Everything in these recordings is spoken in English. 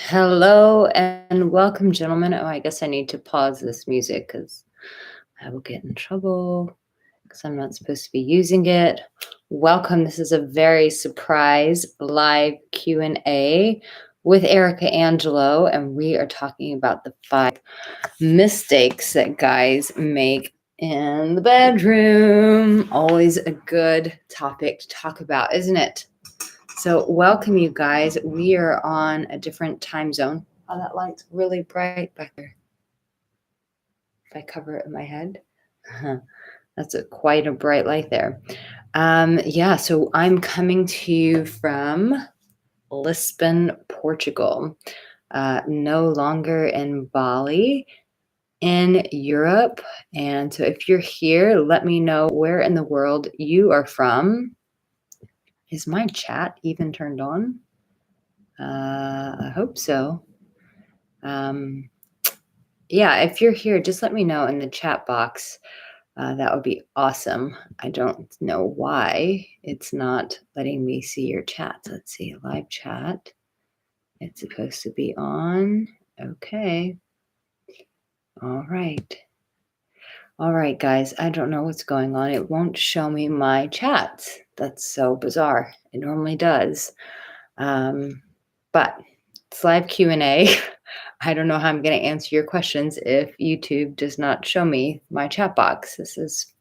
Hello and welcome, gentlemen. Oh, I guess I need to pause this music because I will get in trouble because I'm not supposed to be using it. Welcome. This is a very surprise live Q&A with Arica Angelo, and we are talking about the 5 mistakes that guys make in the bedroom. Always a good topic to talk about, isn't it? So welcome, you guys. We are on a different time zone. Oh, that light's really bright back there. If I cover it in my head, that's quite a bright light there. Yeah, so I'm coming to you from Lisbon, Portugal. No longer in Bali, in Europe. And so if you're here, let me know where in the world you are from. Is my chat even turned on? I hope so. Yeah, if you're here, just let me know in the chat box. That would be awesome. I don't know why it's not letting me see your chat. Let's see, live chat. It's supposed to be on. Okay. All right. All right, guys. I don't know what's going on. It won't show me my chats. That's so bizarre. It normally does. But it's live Q&A. I don't know how I'm going to answer your questions if YouTube does not show me my chat box. This is,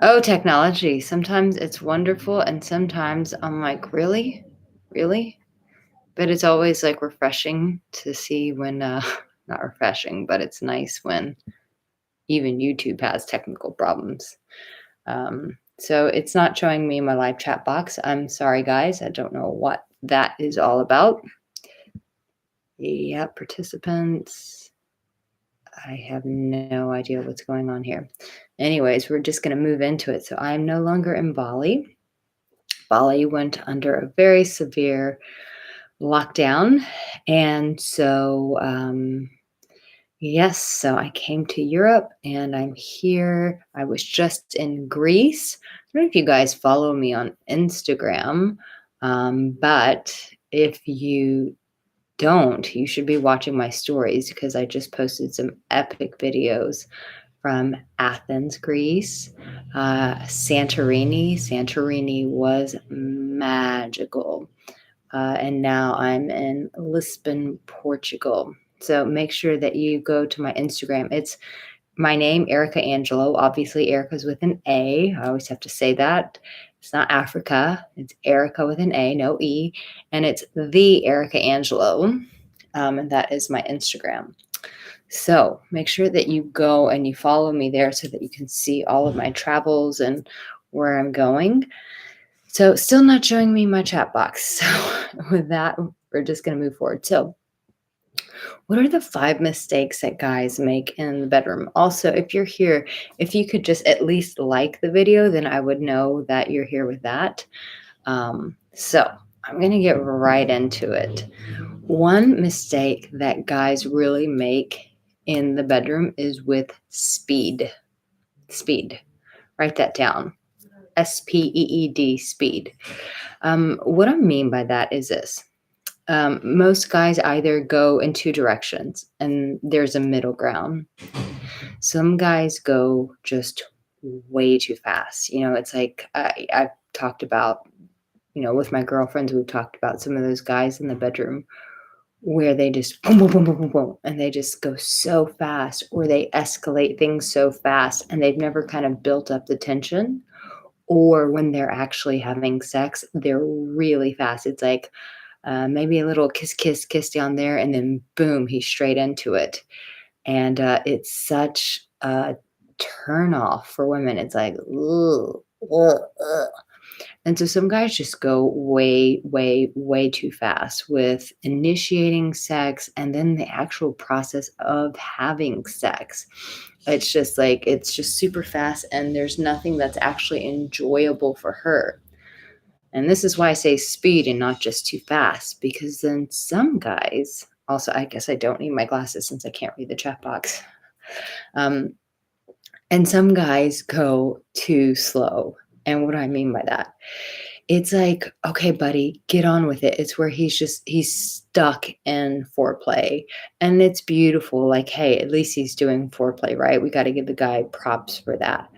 oh, technology. Sometimes it's wonderful and sometimes I'm like, really? Really? But it's always like refreshing to see when, not refreshing, but it's nice when even YouTube has technical problems. So it's not showing me my live chat box. I'm sorry, guys. I don't know what that is all about. Yeah, participants. I have no idea what's going on here. Anyways, we're just going to move into it. So I'm no longer in Bali. Bali went under a very severe lockdown. And so, yes, so I came to Europe and I'm here. I was just in Greece. I don't know if you guys follow me on Instagram, but if you don't, you should be watching my stories because I just posted some epic videos from Athens, Greece, Santorini. Santorini was magical. And now I'm in Lisbon, Portugal. So make sure that you go to my Instagram. It's my name, Arica Angelo. Obviously, Arica's with an A. I always have to say that. It's not Africa. It's Arica with an A, no E. And it's the Arica Angelo. And that is my Instagram. So make sure that you go and you follow me there so that you can see all of my travels and where I'm going. So still not showing me my chat box. So with that, we're just going to move forward. So what are the 5 mistakes that guys make in the bedroom? Also, if you're here, if you could just at least like the video, then I would know that you're here with that. So I'm going to get right into it. One mistake that guys really make in the bedroom is with speed. Speed. Write that down. SPEED, speed. What I mean by that is this. Most guys either go in 2 directions and there's a middle ground. Some guys go just way too fast. It's like I've talked about, with my girlfriends, we've talked about some of those guys in the bedroom where they just boom, boom, boom, boom, boom, boom, and they just go so fast, or they escalate things so fast and they've never kind of built up the tension. Or when they're actually having sex, they're really fast. It's like maybe a little kiss, kiss, kiss down there, and then boom, he's straight into it. And it's such a turn off for women. It's like, ugh, ugh, ugh. And so some guys just go way, way, way too fast with initiating sex and then the actual process of having sex. It's just super fast and there's nothing that's actually enjoyable for her. And this is why I say speed and not just too fast, because then some guys, also, I guess I don't need my glasses since I can't read the chat box. And some guys go too slow. And what do I mean by that? It's like, "Okay, buddy, get on with it." It's where he's stuck in foreplay, and it's beautiful, like, hey, at least he's doing foreplay, right? We gotta give the guy props for that.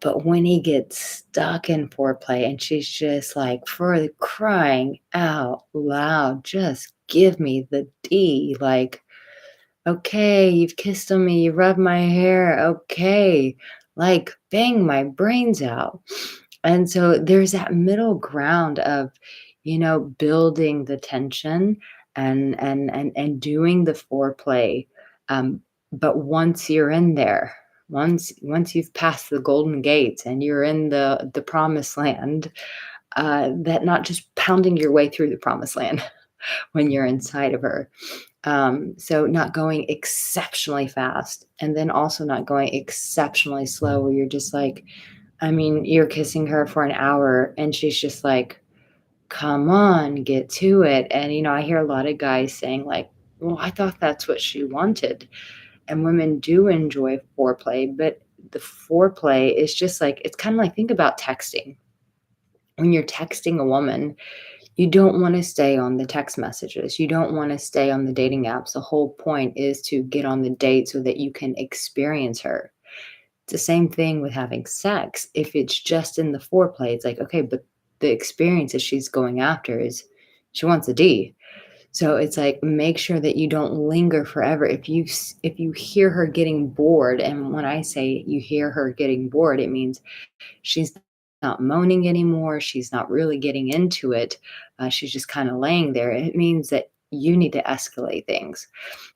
But when he gets stuck in foreplay and she's just like, "For the crying out loud, just give me the D," like, "Okay, you've kissed on me, you rubbed my hair, okay." Like, bang my brains out. And so there's that middle ground of, building the tension and doing the foreplay. Um, but once you're in there, once you've passed the golden gates and you're in the promised land, that not just pounding your way through the promised land when you're inside of her. So not going exceptionally fast and then also not going exceptionally slow where you're just like, I mean, you're kissing her for an hour and she's just like, "Come on, get to it." And, I hear a lot of guys saying like, "Well, I thought that's what she wanted." And women do enjoy foreplay, but the foreplay is just like, it's kind of like, think about texting. When you're texting a woman, you don't want to stay on the text messages. You don't want to stay on the dating apps. The whole point is to get on the date so that you can experience her. It's the same thing with having sex. If it's just in the foreplay, it's like, okay, but the experience that she's going after is she wants a D. So it's like, make sure that you don't linger forever. If you hear her getting bored, and when I say you hear her getting bored, it means she's not moaning anymore. She's not really getting into it. She's just kind of laying there. It means that you need to escalate things.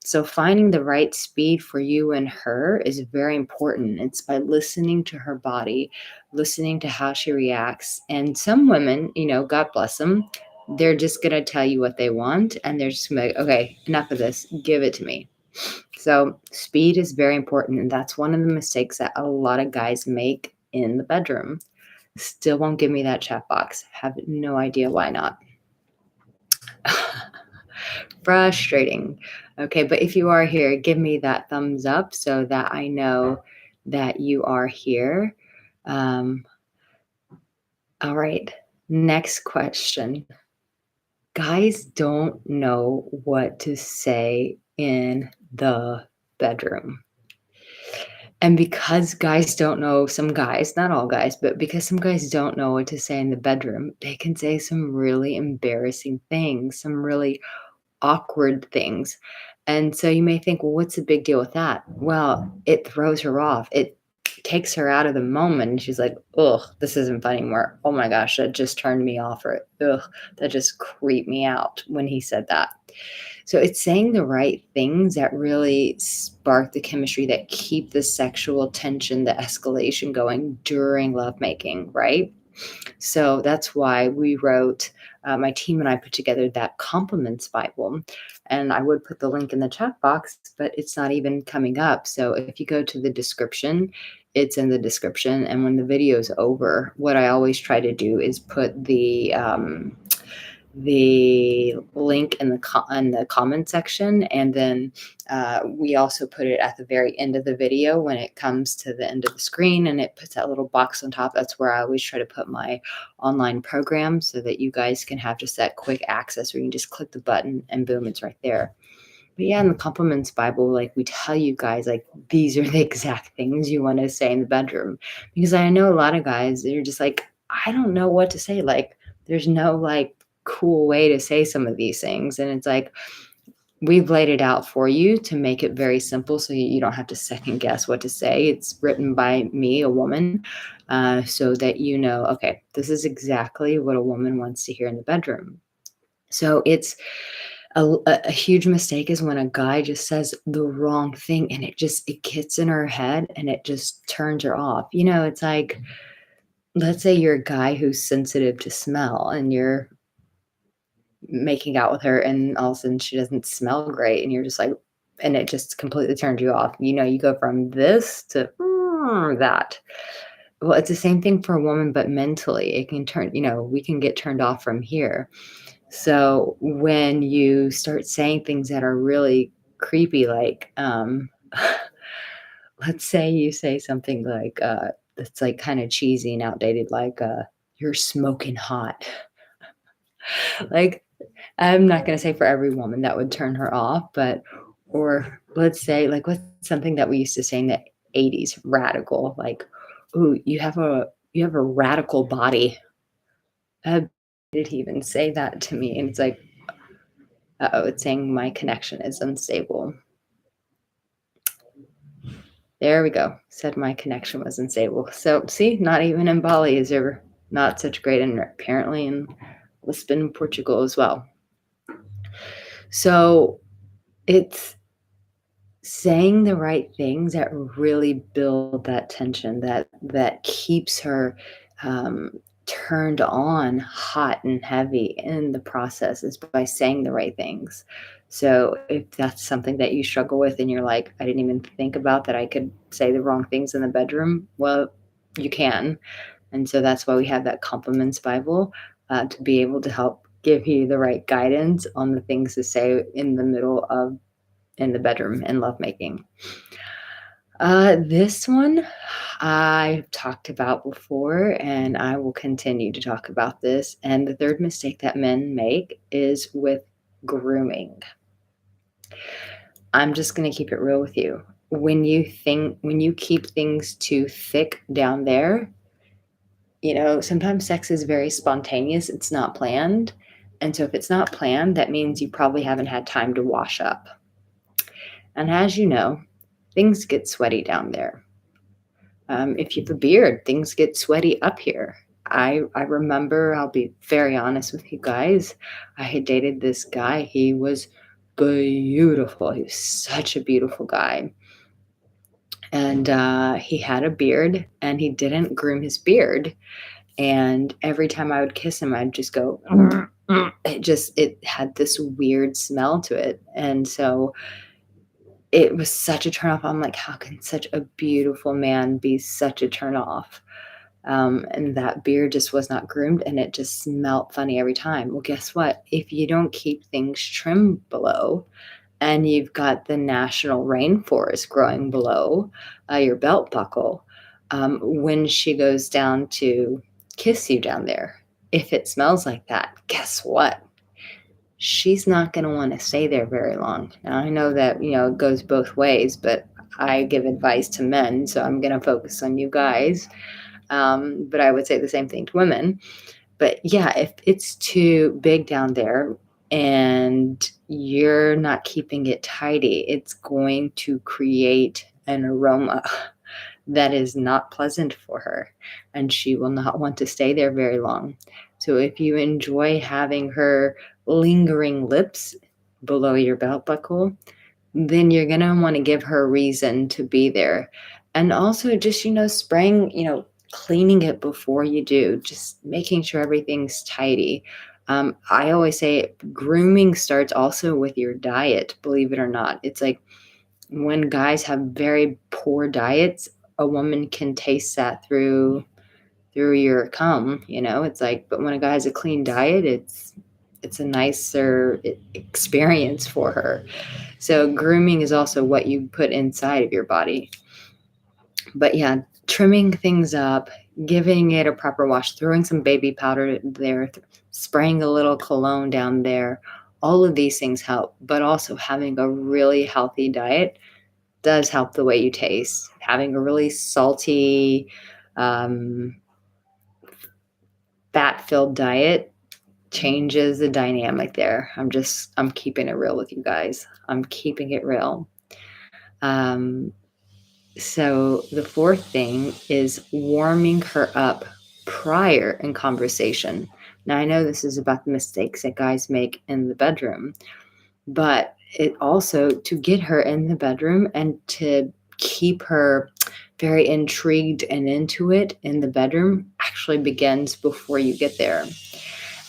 So, finding the right speed for you and her is very important. It's by listening to her body, listening to how she reacts. And some women, God bless them, they're just going to tell you what they want. And they're just going to be like, okay, enough of this. Give it to me. So, speed is very important. And that's one of the mistakes that a lot of guys make in the bedroom. Still won't give me that chat box. Have no idea why not. Frustrating. Okay, but if you are here, give me that thumbs up so that I know that you are here. Um, all right, next question. Guys don't know what to say in the bedroom. And because guys don't know, some guys, not all guys, but because some guys don't know what to say in the bedroom, they can say some really embarrassing things, some really awkward things. And so you may think, well, what's the big deal with that? Well, it throws her off. It takes her out of the moment. And she's like, ugh, this isn't fun anymore. Oh my gosh, that just turned me off. Or, ugh, that just creeped me out when he said that. So it's saying the right things that really spark the chemistry that keep the sexual tension, the escalation going during lovemaking, right? So that's why we wrote, my team and I put together that compliments Bible. And I would put the link in the chat box, but it's not even coming up. So if you go to the description, it's in the description. And when the video is over, what I always try to do is put the link in the comment section, and then we also put it at the very end of the video when it comes to the end of the screen, and it puts that little box on top. That's where I always try to put my online program so that you guys can have just that quick access where you can just click the button and boom, it's right there. But yeah, in the compliments Bible, like, we tell you guys, like, these are the exact things you want to say in the bedroom. Because I know a lot of guys, they're just like, I don't know what to say. Like, there's no like cool way to say some of these things. And it's like, we've laid it out for you to make it very simple so you don't have to second guess what to say. It's written by me, a woman, so that okay, this is exactly what a woman wants to hear in the bedroom. So it's a huge mistake is when a guy just says the wrong thing and it gets in her head and it just turns her off. It's like, let's say you're a guy who's sensitive to smell and you're making out with her and all of a sudden she doesn't smell great and you're just like, and it just completely turns you off. You go from this to that. Well, it's the same thing for a woman, but mentally it can turn, we can get turned off from here. So when you start saying things that are really creepy, like, let's say you say something like, that's like kind of cheesy and outdated, like, you're smoking hot. Like, I'm not gonna say for every woman that would turn her off, but or let's say, like, what's something that we used to say in the '80s? Radical, like, "Ooh, you have a radical body." Did he even say that to me? And it's like, uh-oh, it's saying my connection is unstable. There we go. Said my connection was unstable. So see, not even in Bali is there not such great, and apparently in Lisbon, Portugal as well. So it's saying the right things that really build that tension, that keeps her um, turned on, hot and heavy in the process, is by saying the right things. So if that's something that you struggle with and you're like, I didn't even think about that I could say the wrong things in the bedroom, well, you can. And so that's why we have that compliments Bible, to be able to help give you the right guidance on the things to say in the middle of in the bedroom in lovemaking. This one I've talked about before, and I will continue to talk about this. And the third mistake that men make is with grooming. I'm just going to keep it real with you. When you keep things too thick down there, sometimes sex is very spontaneous. It's not planned. And so if it's not planned, that means you probably haven't had time to wash up. And as you know, things get sweaty down there. If you have a beard, things get sweaty up here. I remember, I'll be very honest with you guys, I had dated this guy. He was beautiful. He was such a beautiful guy. And he had a beard and he didn't groom his beard. And every time I would kiss him, I'd just go, it had this weird smell to it. And so it was such a turn off. I'm like, how can such a beautiful man be such a turn off? And that beard just was not groomed and it just smelled funny every time. Well, guess what? If you don't keep things trimmed below and you've got the national rainforest growing below your belt buckle, when she goes down to kiss you down there, if it smells like that, guess what? She's not going to want to stay there very long. Now, I know that, it goes both ways, but I give advice to men, so I'm going to focus on you guys. But I would say the same thing to women. But yeah, if it's too big down there and you're not keeping it tidy, it's going to create an aroma that is not pleasant for her, and she will not want to stay there very long. So if you enjoy having her lingering lips below your belt buckle, then you're going to want to give her a reason to be there. And also just, spraying, cleaning it before you do, just making sure everything's tidy. I always say grooming starts also with your diet, believe it or not. It's like when guys have very poor diets, a woman can taste that through your cum, it's like, but when a guy has a clean diet, it's a nicer experience for her. So grooming is also what you put inside of your body. But yeah, trimming things up, giving it a proper wash, throwing some baby powder there, spraying a little cologne down there, all of these things help. But also having a really healthy diet does help the way you taste. Having a really salty, fat-filled diet changes the dynamic there. I'm keeping it real with you guys. I'm keeping it real. So the fourth thing is warming her up prior in conversation. Now, I know this is about the mistakes that guys make in the bedroom, but it also to get her in the bedroom and to keep her very intrigued and into it in the bedroom actually begins before you get there.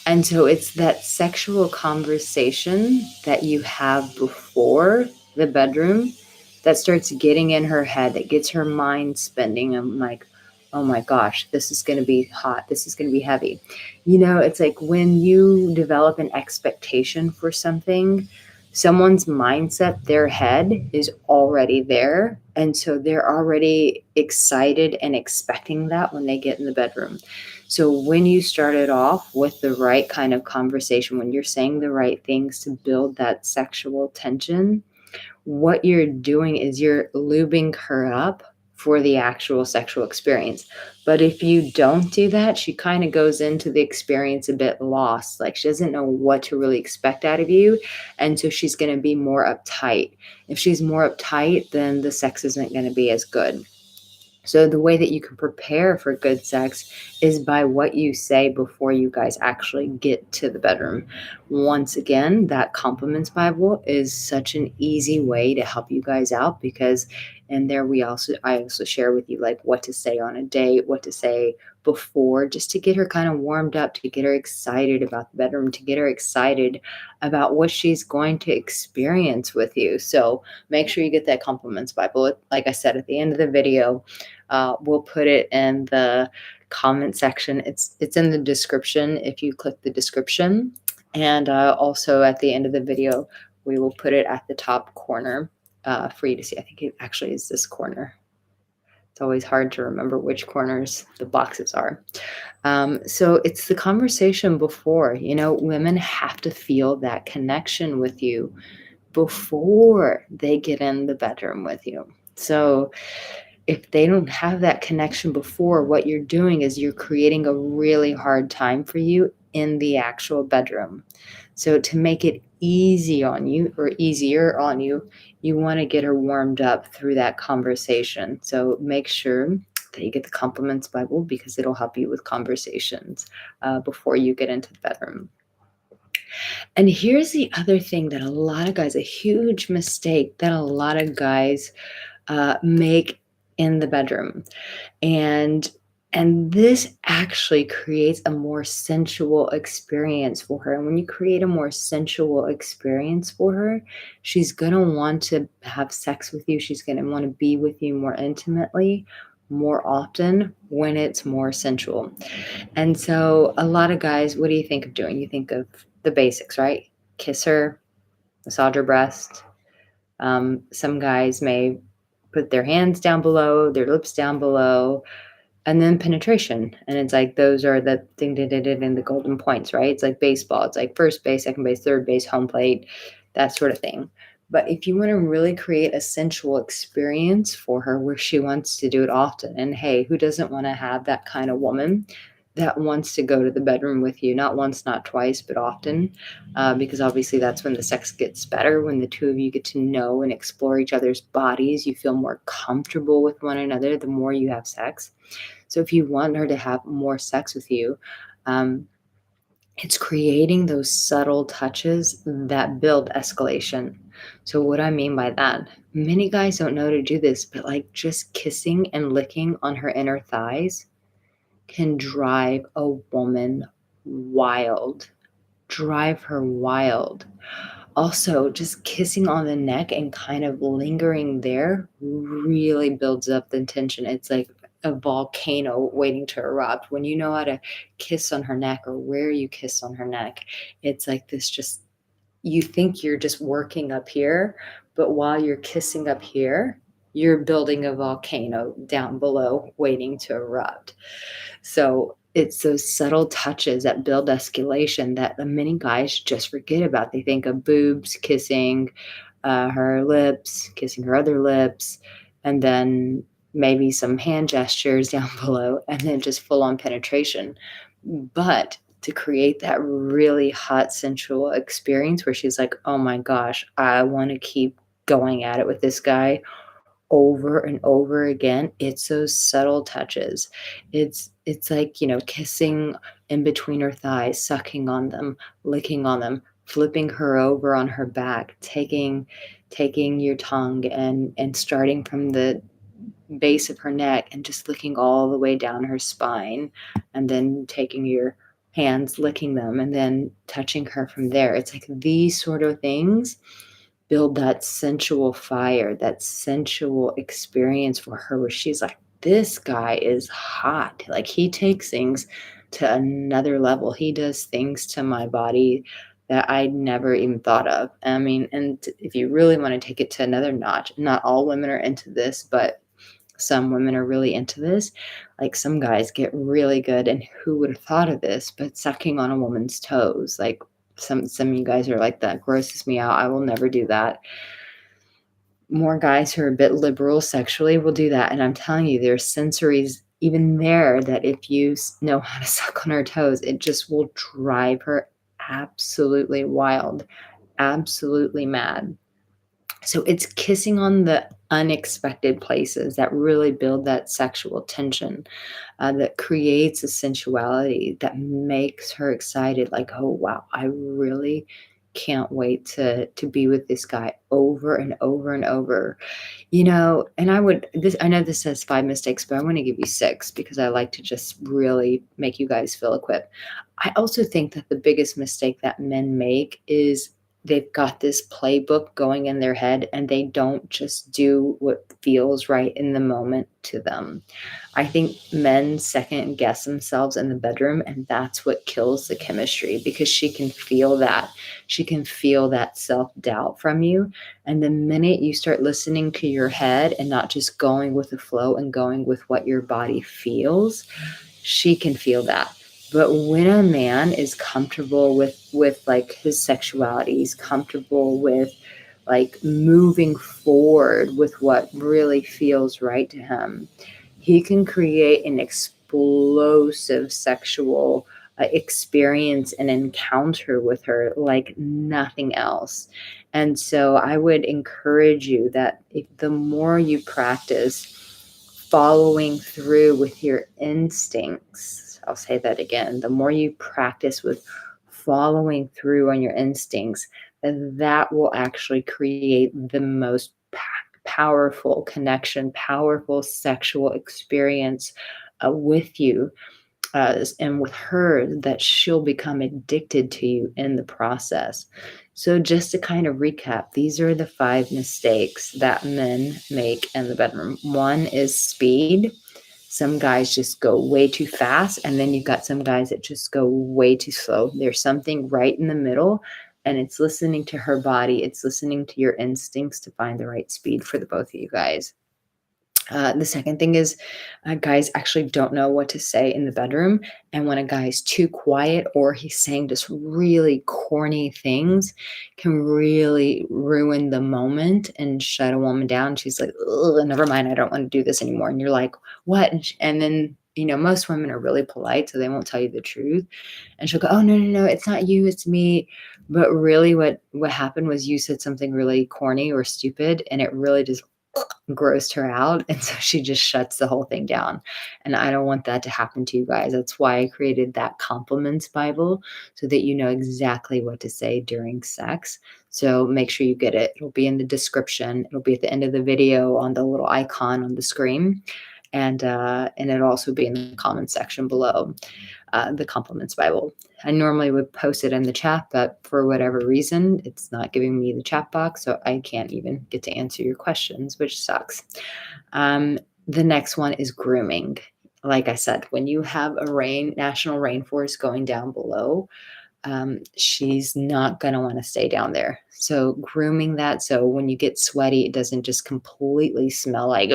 And so it's that sexual conversation that you have before the bedroom that starts getting in her head, that gets her mind spinning. I'm like, oh my gosh, this is going to be hot. This is going to be heavy. It's like when you develop an expectation for something, someone's mindset, their head is already there. And so they're already excited and expecting that when they get in the bedroom. So when you started off with the right kind of conversation, when you're saying the right things to build that sexual tension, what you're doing is you're lubing her up for the actual sexual experience. But if you don't do that, she kind of goes into the experience a bit lost. Like she doesn't know what to really expect out of you. And so she's going to be more uptight. If she's more uptight, then the sex isn't going to be as good. So the way that you can prepare for good sex is by what you say before you guys actually get to the bedroom. Once again, that compliments Bible is such an easy way to help you guys out because in there I also share with you like what to say on a date, what to say before, just to get her kind of warmed up, to get her excited about the bedroom, to get her excited about what she's going to experience with you. So make sure you get that compliments Bible. Like I said at the end of the video, we'll put it in the comment section. It's in the description if you click the description. And also at the end of the video, we will put it at the top corner for you to see. I think it actually is this corner. It's always hard to remember which corners the boxes are. So it's the conversation before. Women have to feel that connection with you before they get in the bedroom with you. So if they don't have that connection before, what you're doing is you're creating a really hard time for you in the actual bedroom. So to make it easy on you or easier on you, you want to get her warmed up through that conversation. So make sure that you get the compliments Bible because it'll help you with conversations before you get into the bedroom. And here's the other thing that a huge mistake that a lot of guys make in the bedroom. And this actually creates a more sensual experience for her. And when you create a more sensual experience for her, she's going to want to have sex with you. She's going to want to be with you more intimately, more often when it's more sensual. And so a lot of guys, what do you think of doing? You think of the basics, right? Kiss her, massage her breast. Some guys may put their hands down below, their lips down below, and then penetration. And it's like those are the ding ding ding ding and the golden points, right? It's like baseball. It's like first base, second base, third base, home plate, that sort of thing. But if you want to really create a sensual experience for her where she wants to do it often, and hey, who doesn't want to have that kind of woman that wants to go to the bedroom with you, not once, not twice, but often, because obviously that's when the sex gets better, when the two of you get to know and explore each other's bodies. You feel more comfortable with one another the more you have sex. So if you want her to have more sex with you, it's creating those subtle touches that build escalation. So what I mean by that, many guys don't know to do this, but like just kissing and licking on her inner thighs can drive a woman wild, drive her wild. Also, just kissing on the neck and kind of lingering there really builds up the tension. It's like a volcano waiting to erupt. When you know how to kiss on her neck or where you kiss on her neck, it's like this just, you think you're just working up here, but while you're kissing up here, you're building a volcano down below waiting to erupt. So it's those subtle touches that build escalation that the many guys just forget about. They think of boobs, kissing her lips, kissing her other lips, and then maybe some hand gestures down below, and then just full on penetration. But to create that really hot, sensual experience where she's like, oh my gosh, I want to keep going at it with this guy over and over again. It's those subtle touches. It's like, kissing in between her thighs, sucking on them, licking on them, flipping her over on her back, taking your tongue and starting from the base of her neck and just licking all the way down her spine, and then taking your hands, licking them, and then touching her from there. It's like these sort of things build that sensual fire, that sensual experience for her where she's like, this guy is hot. Like he takes things to another level. He does things to my body that I never even thought of. I mean, and if you really want to take it to another notch, not all women are into this, but some women are really into this. Like some guys get really good, and who would have thought of this, but sucking on a woman's toes. Like some of you guys are like, that grosses me out. I will never do that. More guys who are a bit liberal sexually will do that. And I'm telling you, there's sensories even there that if you know how to suck on her toes, it just will drive her absolutely wild, absolutely mad. So it's kissing on the unexpected places that really build that sexual tension, that creates a sensuality that makes her excited. Like, oh wow, I really can't wait to be with this guy over and over and over. And I know this says 5 mistakes, but I wanna give you 6 because I like to just really make you guys feel equipped. I also think that the biggest mistake that men make is they've got this playbook going in their head, and they don't just do what feels right in the moment to them. I think men second guess themselves in the bedroom, and that's what kills the chemistry because she can feel that. She can feel that self-doubt from you, and the minute you start listening to your head and not just going with the flow and going with what your body feels, she can feel that. But when a man is comfortable with like his sexuality, he's comfortable with like moving forward with what really feels right to him, he can create an explosive sexual experience and encounter with her like nothing else. And so I would encourage you that if the more you practice following through with your instincts, I'll say that again, the more you practice with following through on your instincts, that will actually create the most powerful connection, powerful sexual experience with you and with her, that she'll become addicted to you in the process. So, just to kind of recap, these are the 5 mistakes that men make in the bedroom. One is speed. Some guys just go way too fast, and then you've got some guys that just go way too slow. There's something right in the middle, and it's listening to her body, it's listening to your instincts to find the right speed for the both of you guys. The second thing is guys actually don't know what to say in the bedroom. And when a guy is too quiet or he's saying just really corny things, can really ruin the moment and shut a woman down. She's like, "Ugh, never mind, I don't want to do this anymore." And you're like, "What?" And then, most women are really polite, so they won't tell you the truth. And she'll go, "Oh, no, no, no, it's not you, it's me." But really, what happened was you said something really corny or stupid, and it really just grossed her out, and so she just shuts the whole thing down, and I don't want that to happen to you guys. That's why I created that compliments Bible, so that you know exactly what to say during sex. So make sure you get it. It'll be in the description. It'll be at the end of the video on the little icon on the screen, and it'll also be in the comment section below, the compliments Bible. I normally would post it in the chat, but for whatever reason, it's not giving me the chat box, so I can't even get to answer your questions, which sucks. The next one is grooming. Like I said, when you have a national rainforest going down below, she's not going to want to stay down there. So grooming that, so when you get sweaty, it doesn't just completely smell like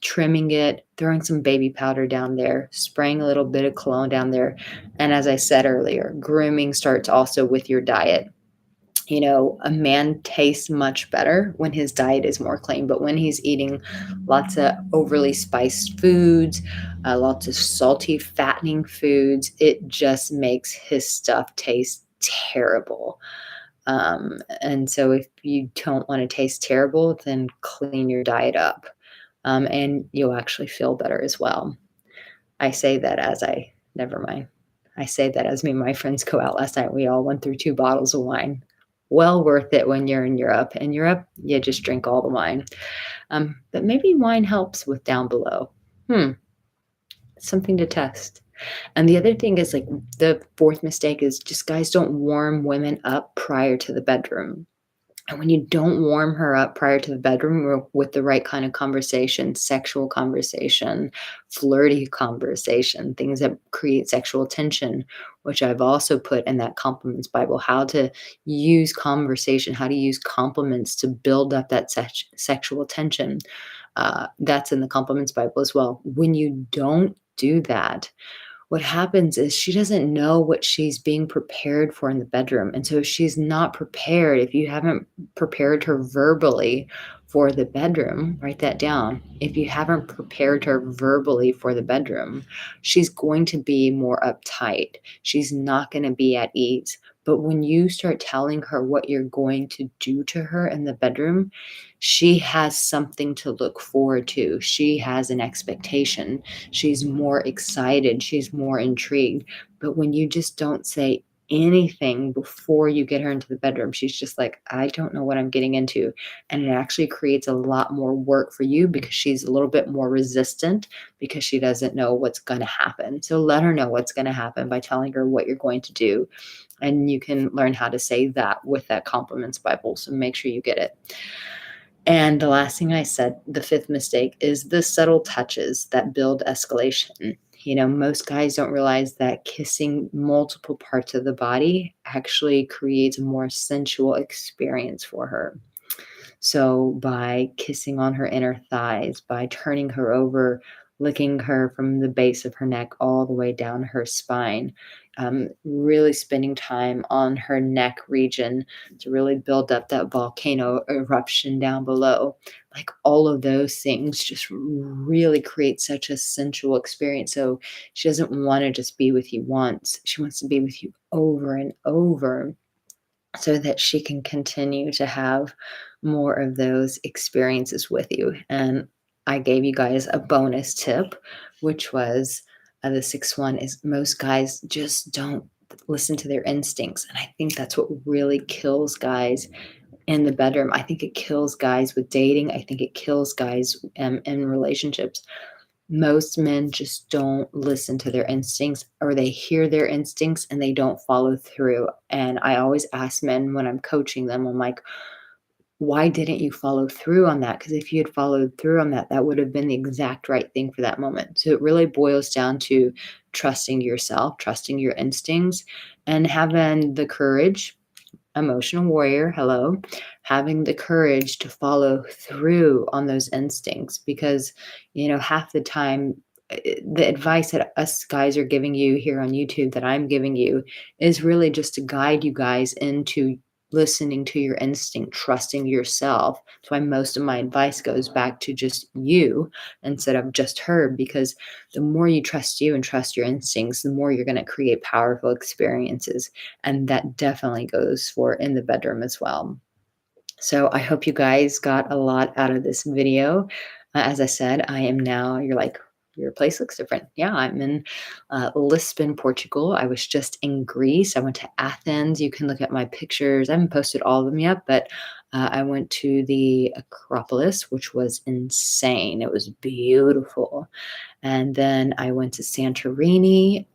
trimming it, throwing some baby powder down there, spraying a little bit of cologne down there. And as I said earlier, grooming starts also with your diet. A man tastes much better when his diet is more clean, but when he's eating lots of overly spiced foods, lots of salty, fattening foods, it just makes his stuff taste terrible. And so if you don't want to taste terrible, then clean your diet up. And you'll actually feel better as well. I say that as never mind. I say that as me and my friends go out last night. We all went through 2 bottles of wine. Well worth it when you're in Europe. In Europe, you just drink all the wine. But maybe wine helps with down below. Something to test. And the other thing is like the 4th mistake is just guys don't warm women up prior to the bedroom. And when you don't warm her up prior to the bedroom with the right kind of conversation, sexual conversation, flirty conversation, things that create sexual tension, which I've also put in that compliments Bible, how to use conversation, how to use compliments to build up that sexual tension. That's in the Compliments Bible as well. When you don't do that, what happens is she doesn't know what she's being prepared for in the bedroom. And so if she's not prepared, if you haven't prepared her verbally for the bedroom, write that down. If you haven't prepared her verbally for the bedroom, she's going to be more uptight. She's not going to be at ease. But when you start telling her what you're going to do to her in the bedroom, she has something to look forward to. She has an expectation. She's more excited, she's more intrigued. But when you just don't say anything before you get her into the bedroom, she's just like, I don't know what I'm getting into. And it actually creates a lot more work for you because she's a little bit more resistant because she doesn't know what's going to happen. So let her know what's going to happen by telling her what you're going to do. And you can learn how to say that with that Compliments Bible. So make sure you get it. And the last thing I said, the fifth mistake, is the subtle touches that build escalation. Most guys don't realize that kissing multiple parts of the body actually creates a more sensual experience for her. So, by kissing on her inner thighs, by turning her over, licking her from the base of her neck all the way down her spine, really spending time on her neck region to really build up that volcano eruption down below. Like all of those things just really create such a sensual experience. So, she doesn't want to just be with you once, she wants to be with you over and over so that she can continue to have more of those experiences with you. And I gave you guys a bonus tip, which was the sixth one is most guys just don't listen to their instincts. And I think that's what really kills guys in the bedroom. I think it kills guys with dating. I think it kills guys in relationships. Most men just don't listen to their instincts, or they hear their instincts and they don't follow through. And I always ask men when I'm coaching them, I'm like, why didn't you follow through on that? Because if you had followed through on that, that would have been the exact right thing for that moment. So it really boils down to trusting yourself, trusting your instincts, and having the courage, emotional warrior, hello, having the courage to follow through on those instincts. Because half the time, the advice that us guys are giving you here on YouTube, that I'm giving you, is really just to guide you guys into listening to your instinct, trusting yourself. That's why most of my advice goes back to just you instead of just her, because the more you trust you and trust your instincts, the more you're going to create powerful experiences. And that definitely goes for in the bedroom as well. So I hope you guys got a lot out of this video. As I said, I am now, you're like, your place looks different. Yeah, I'm in Lisbon, Portugal. I was just in Greece. I went to Athens. You can look at my pictures. I haven't posted all of them yet, but I went to the Acropolis, which was insane. It was beautiful. And then I went to Santorini.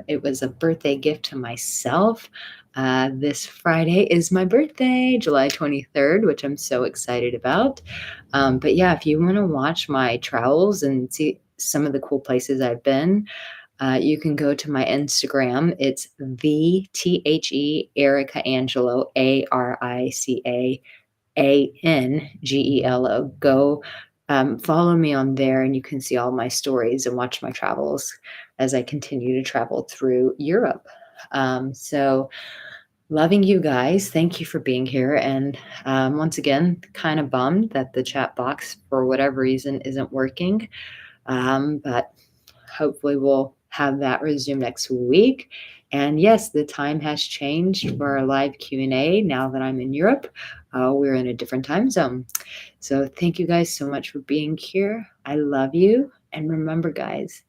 It was a birthday gift to myself. This Friday is my birthday, July 23rd, which I'm so excited about. But yeah, if you want to watch my travels and see some of the cool places I've been, you can go to my Instagram. It's Arica Angelo, Aricaangelo. Go follow me on there, and you can see all my stories and watch my travels as I continue to travel through Europe. So, loving you guys. Thank you for being here. And once again, kind of bummed that the chat box, for whatever reason, isn't working. But hopefully we'll have that resume next week. And yes, the time has changed for our live Q&A now that I'm in Europe. We're in a different time zone. So thank you guys so much for being here. I love you. And remember, guys,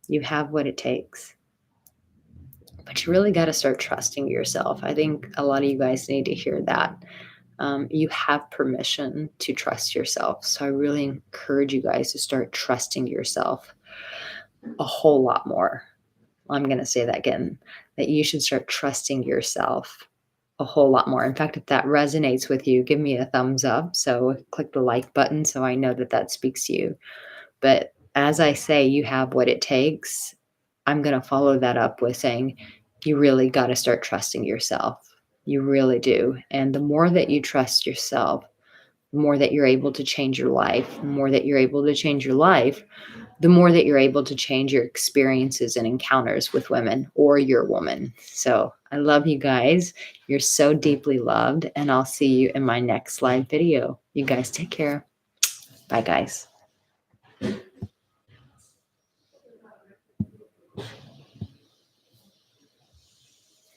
you have what it takes. But you really got to start trusting yourself. I think a lot of you guys need to hear that. You have permission to trust yourself. So I really encourage you guys to start trusting yourself a whole lot more. I'm going to say that again, that you should start trusting yourself a whole lot more. In fact, if that resonates with you, give me a thumbs up. So click the like button so I know that that speaks to you. But as I say, you have what it takes. I'm going to follow that up with saying, you really got to start trusting yourself. You really do. And the more that you trust yourself, the more that you're able to change your life, the more that you're able to change your life, the more that you're able to change your experiences and encounters with women or your woman. So I love you guys. You're so deeply loved, and I'll see you in my next live video. You guys take care. Bye, guys.